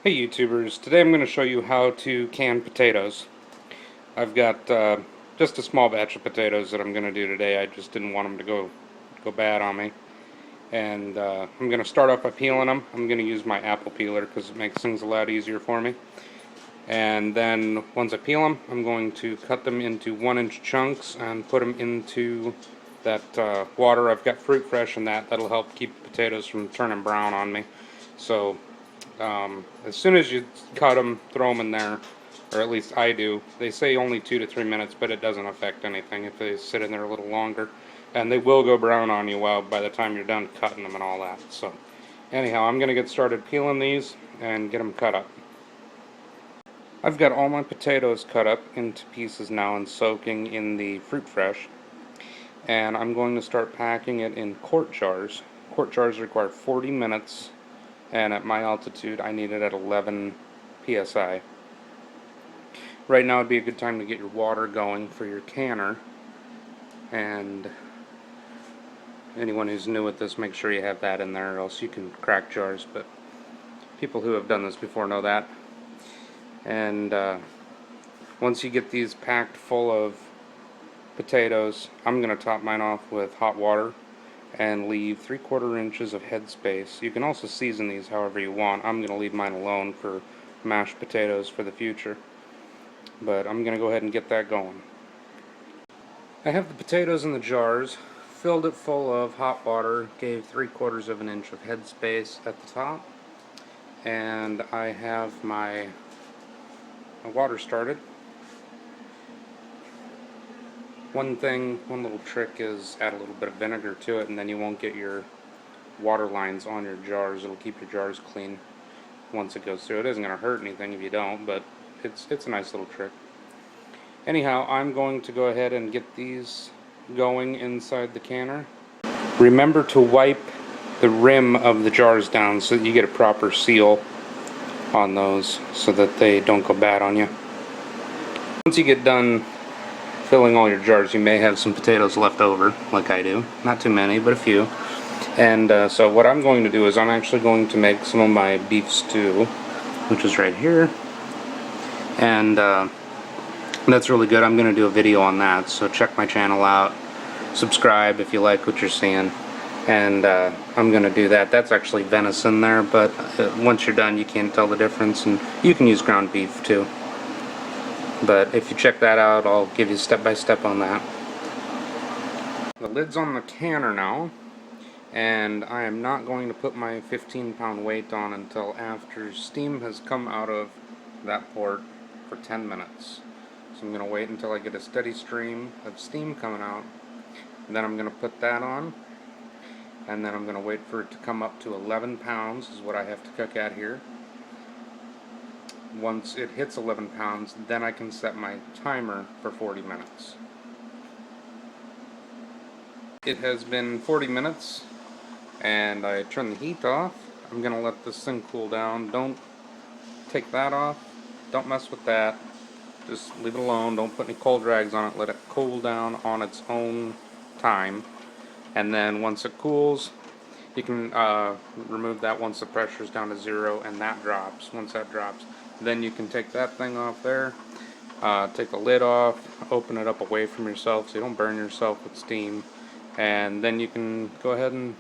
Hey YouTubers, today I'm going to show you how to can potatoes. I've got just a small batch of potatoes that I'm going to do today. I just didn't want them to go bad on me. And I'm going to start off by peeling them. I'm going to use my apple peeler because it makes things a lot easier for me. And then once I peel them, I'm going to cut them into 1-inch chunks and put them into that water. I've got Fruit Fresh in that. That'll help keep potatoes from turning brown on me. So as soon as you cut them, throw them in there, or at least I do. They say only 2 to 3 minutes, but it doesn't affect anything if they sit in there a little longer. And they will go brown on you by the time you're done cutting them and all that. So anyhow, I'm going to get started peeling these and get them cut up. I've got all my potatoes cut up into pieces now and soaking in the Fruit Fresh. And I'm going to start packing it in quart jars. Quart jars require 40 minutes. And at my altitude I need it at 11 psi. Right now would be a good time to get your water going for your canner, and anyone who's new at this, make sure you have that in there or else you can crack jars, but people who have done this before know that. And once you get these packed full of potatoes, I'm going to top mine off with hot water and leave 3/4 inches of headspace. You can also season these however you want. I'm going to leave mine alone for mashed potatoes for the future, but I'm going to go ahead and get that going. I have the potatoes in the jars, filled it full of hot water, gave 3/4 of an inch of headspace at the top, and I have my water started. One little trick is add a little bit of vinegar to it, and then you won't get your water lines on your jars. It'll keep your jars clean once it goes through. It isn't going to hurt anything if you don't, but it's a nice little trick. Anyhow, I'm going to go ahead and get these going inside the canner. Remember to wipe the rim of the jars down so that you get a proper seal on those so that they don't go bad on you. Once you get done filling all your jars, you may have some potatoes left over, like I do. Not too many, but a few. And so what I'm going to do is I'm actually going to make some of my beef stew, which is right here. And that's really good. I'm going to do a video on that, so check my channel out. Subscribe if you like what you're seeing. And I'm going to do that. That's actually venison there, but once you're done you can't tell the difference, and you can use ground beef too. But if you check that out, I'll give you step-by-step on that. The lid's on the canner now, and I am not going to put my 15-pound weight on until after steam has come out of that port for 10 minutes. So I'm going to wait until I get a steady stream of steam coming out, and then I'm going to put that on, and then I'm going to wait for it to come up to 11 pounds is what I have to cook at here. Once it hits 11 pounds, then I can set my timer for 40 minutes. It has been 40 minutes, and I turn the heat off. I'm going to let this thing cool down. Don't take that off. Don't mess with that. Just leave it alone. Don't put any cold rags on it. Let it cool down on its own time. And then once it cools, you can remove that once the pressure is down to 0 and that drops. Once that drops, then you can take that thing off there, take the lid off, open it up away from yourself so you don't burn yourself with steam, and then you can go ahead and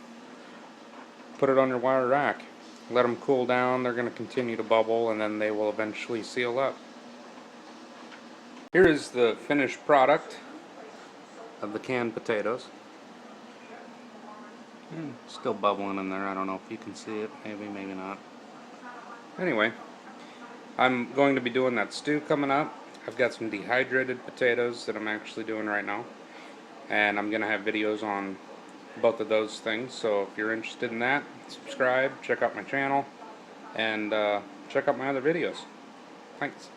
put it on your wire rack. Let them cool down. They're going to continue to bubble, and then they will eventually seal up. Here is the finished product of the canned potatoes. Still bubbling in there. I don't know if you can see it. Maybe not. Anyway, I'm going to be doing that stew coming up. I've got some dehydrated potatoes that I'm actually doing right now, and I'm going to have videos on both of those things. So if you're interested in that, subscribe, check out my channel, and check out my other videos. Thanks.